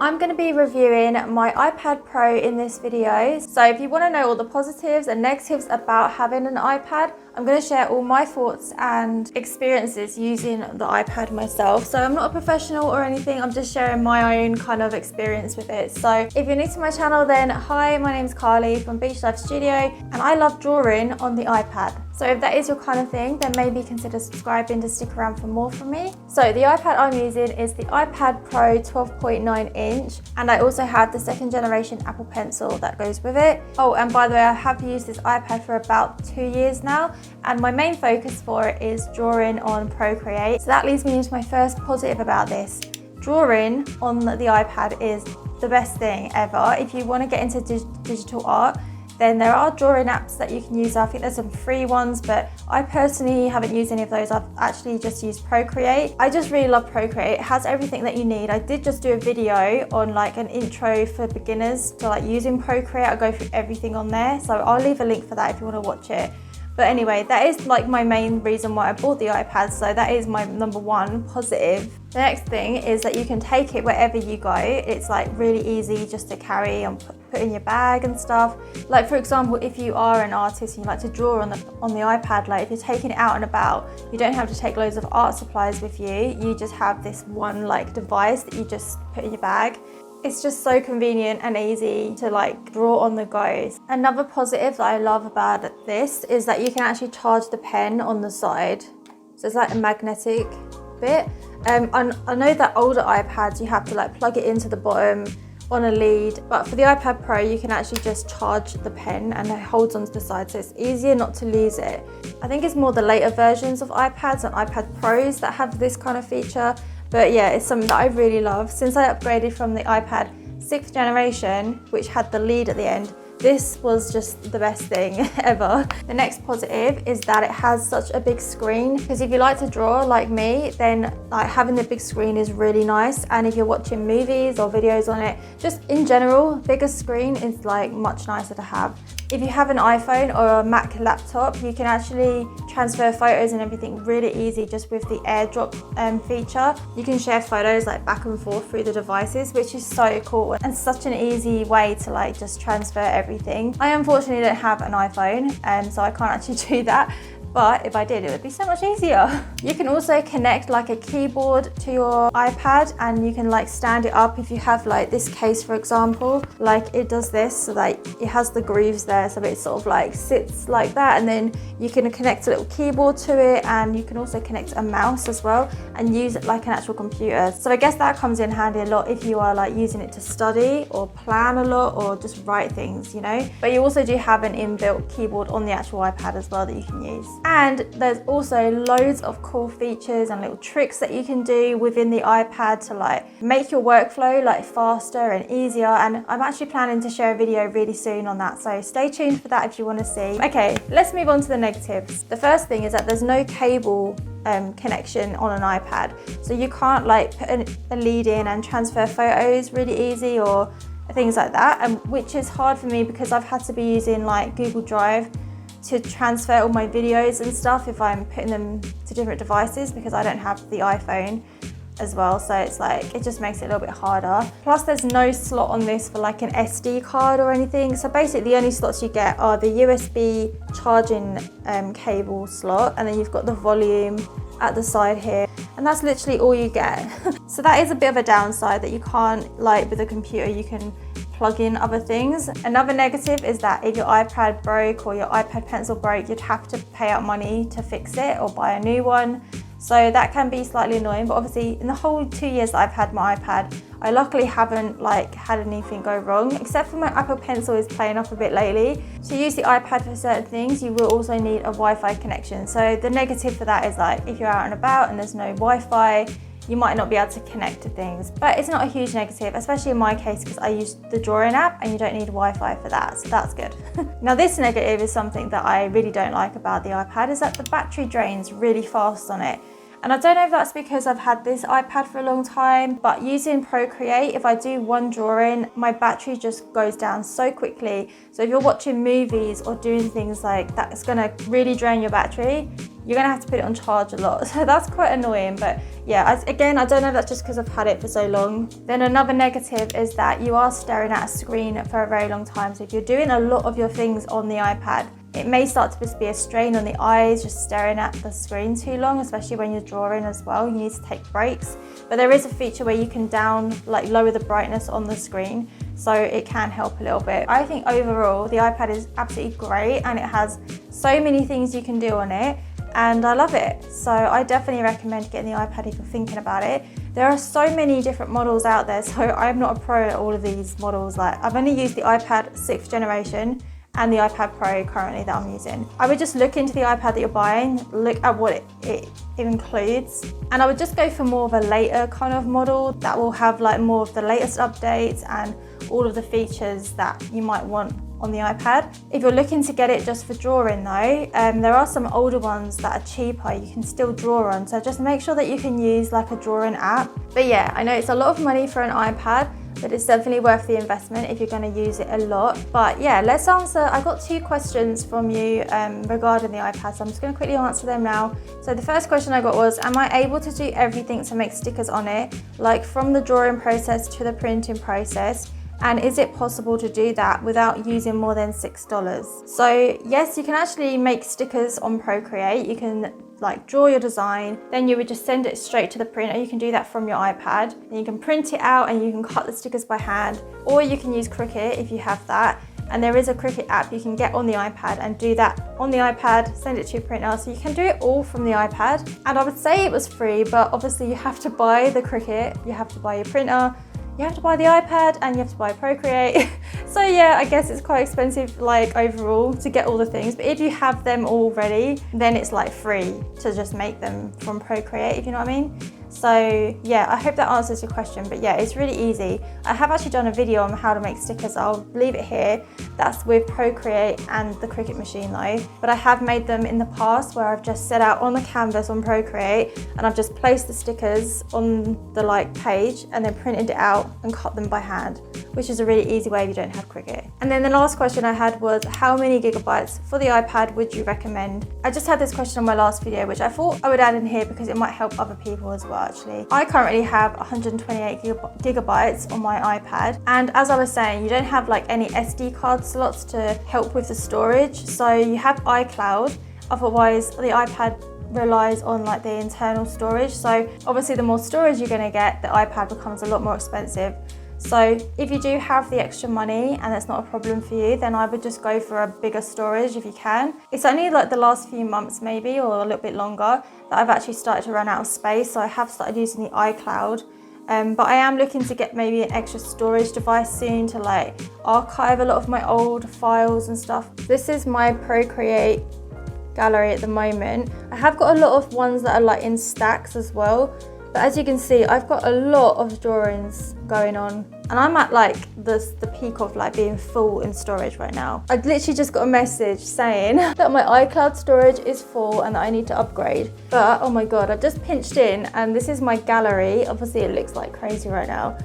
I'm going to be reviewing my iPad Pro in this video. So if you want to know all the positives and negatives about having an iPad, I'm going to share all my thoughts and experiences using the iPad myself. So I'm not a professional or anything, I'm just sharing my own kind of experience with it. So if you're new to my channel, then hi, my name's Carly from Beach Life Studio and I love drawing on the iPad. So if that is your kind of thing, then maybe consider subscribing to stick around for more from me. So the iPad I'm using is the iPad Pro 12.9 inch, and I also have the second generation Apple Pencil that goes with it. Oh, and by the way, I have used this iPad for about 2 years now, and my main focus for it is drawing on Procreate. So that leads me into my first positive about this. Drawing on the iPad is the best thing ever. If you want to get into digital art, then there are drawing apps that you can use. I think there's some free ones, but I personally haven't used any of those. I've actually just used Procreate. I just really love Procreate. It has everything that you need. I did just do a video on like an intro for beginners to like using Procreate. I go through everything on there. So I'll leave a link for that if you want to watch it. But anyway, that is like my main reason why I bought the iPad. So that is my number one positive. The next thing is that you can take it wherever you go. It's like really easy just to carry and put in your bag and stuff. Like for example, if you are an artist and you like to draw on the iPad, like if you're taking it out and about, you don't have to take loads of art supplies with you. You just have this one like device that you just put in your bag. It's just so convenient and easy to like draw on the go. Another positive that I love about this is that you can actually charge the pen on the side. So it's like a magnetic bit. I know that older iPads, you have to like plug it into the bottom on a lead, but for the iPad Pro, you can actually just charge the pen and it holds onto the side, so it's easier not to lose it. I think it's more the later versions of iPads and iPad Pros that have this kind of feature. But yeah, it's something that I really love. Since I upgraded from the iPad 6th generation, which had the lead at the end, this was just the best thing ever. The next positive is that it has such a big screen, because if you like to draw like me, then like having the big screen is really nice. And if you're watching movies or videos on it, just in general, bigger screen is like much nicer to have. If you have an iPhone or a Mac laptop, you can actually transfer photos and everything really easy just with the AirDrop feature. You can share photos like back and forth through the devices, which is so cool and such an easy way to like just transfer everything. I unfortunately don't have an iPhone, so I can't actually do that. But if I did, it would be so much easier. You can also connect like a keyboard to your iPad, and you can like stand it up if you have like this case, for example, like it does this, so like it has the grooves there, so it sort of like sits like that, and then you can connect a little keyboard to it, and you can also connect a mouse as well and use it like an actual computer. So I guess that comes in handy a lot if you are like using it to study or plan a lot or just write things, you know. But you also do have an inbuilt keyboard on the actual iPad as well that you can use. And there's also loads of cool features and little tricks that you can do within the iPad to like make your workflow like faster and easier. And I'm actually planning to share a video really soon on that, so stay tuned for that if you want to see. Okay, let's move on to the negatives. The first thing is that there's no cable connection on an iPad, so you can't like put a lead in and transfer photos really easy or things like that, and which is hard for me because I've had to be using like Google Drive to transfer all my videos and stuff if I'm putting them to different devices, because I don't have the iPhone as well, so it's like it just makes it a little bit harder. Plus there's no slot on this for like an SD card or anything, so basically the only slots you get are the USB charging cable slot, and then you've got the volume at the side here, and that's literally all you get. So that is a bit of a downside, that you can't, like with a computer, you can plug in other things. Another negative is that if your iPad broke or your iPad Pencil broke, you'd have to pay out money to fix it or buy a new one. So that can be slightly annoying, but obviously in the whole 2 years that I've had my iPad, I luckily haven't like had anything go wrong, except for my Apple Pencil is playing up a bit lately. To use the iPad for certain things, you will also need a Wi-Fi connection. So the negative for that is like if you're out and about and there's no Wi-Fi, you might not be able to connect to things. But it's not a huge negative, especially in my case, because I use the drawing app and you don't need Wi-Fi for that, so that's good. Now this negative is something that I really don't like about the iPad, is that the battery drains really fast on it. And I don't know if that's because I've had this iPad for a long time, but using Procreate, if I do one drawing, my battery just goes down so quickly. So if you're watching movies or doing things like that, it's gonna really drain your battery. you're gonna have to put it on charge a lot. So that's quite annoying, but yeah, again, I don't know if that's just because I've had it for so long. Then another negative is that you are staring at a screen for a very long time. So if you're doing a lot of your things on the iPad, it may start to just be a strain on the eyes, just staring at the screen too long, especially when you're drawing as well. You need to take breaks. But there is a feature where you can lower the brightness on the screen, so it can help a little bit. I think overall, the iPad is absolutely great and it has so many things you can do on it, and I love it. So I definitely recommend getting the iPad if you're thinking about it. There are so many different models out there, so I'm not a pro at all of these models. Like, I've only used the iPad 6th generation and the iPad Pro currently that I'm using. I would just look into the iPad that you're buying, look at what it includes, and I would just go for more of a later kind of model that will have like more of the latest updates and all of the features that you might want on the iPad. If you're looking to get it just for drawing though, there are some older ones that are cheaper you can still draw on, so just make sure that you can use like a drawing app. But yeah, I know it's a lot of money for an iPad, but it's definitely worth the investment if you're going to use it a lot. But yeah, let's answer. I got 2 questions from you regarding the iPad, so I'm just going to quickly answer them now. So the first question I got was, am I able to do everything to make stickers on it, like from the drawing process to the printing process? And is it possible to do that without using more than $6? So yes, you can actually make stickers on Procreate. You can like draw your design, then you would just send it straight to the printer. You can do that from your iPad, and you can print it out and you can cut the stickers by hand, or you can use Procreate if you have that. And there is a Procreate app you can get on the iPad and do that on the iPad, send it to your printer. So you can do it all from the iPad. And I would say it was free, but obviously you have to buy the Procreate, you have to buy your printer, you have to buy the iPad, and you have to buy Procreate. So yeah, I guess it's quite expensive like overall to get all the things, but if you have them already, then it's like free to just make them from Procreate, if you know what I mean. So yeah, I hope that answers your question, but yeah, it's really easy. I have actually done a video on how to make stickers. I'll leave it here. That's with Procreate and the Cricut machine though. But I have made them in the past where I've just set out on the canvas on Procreate and I've just placed the stickers on the like page and then printed it out and cut them by hand, which is a really easy way if you don't have Cricut. And then the last question I had was, how many gigabytes for the iPad would you recommend? I just had this question on my last video, which I thought I would add in here because it might help other people as well. Actually, I currently have 128 gigabytes on my iPad, and as I was saying, you don't have like any SD card slots to help with the storage, so you have iCloud. Otherwise the iPad relies on like the internal storage, so obviously the more storage you're going to get, the iPad becomes a lot more expensive. So if you do have the extra money and that's not a problem for you, then I would just go for a bigger storage if you can. It's only like the last few months maybe, or a little bit longer, that I've actually started to run out of space. So I have started using the iCloud. But I am looking to get maybe an extra storage device soon to like archive a lot of my old files and stuff. This is my Procreate gallery at the moment. I have got a lot of ones that are like in stacks as well. But as you can see, I've got a lot of drawings going on, and I'm at like the peak of like being full in storage right now. I literally just got a message saying that my iCloud storage is full and that I need to upgrade. But oh my God, I just pinched in and this is my gallery. Obviously it looks like crazy right now.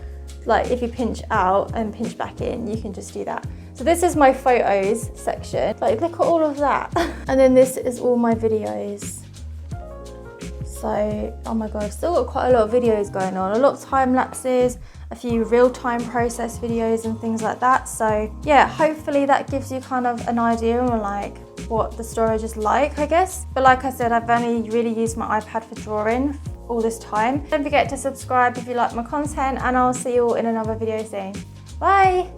Like if you pinch out and pinch back in, you can just do that. So this is my photos section. Like look at all of that. And then this is all my videos. So, oh my God, I've still got quite a lot of videos going on, a lot of time lapses, a few real-time process videos and things like that. So yeah, hopefully that gives you kind of an idea on like what the storage is like, I guess. But like I said, I've only really used my iPad for drawing all this time. Don't forget to subscribe if you like my content, and I'll see you all in another video soon. Bye.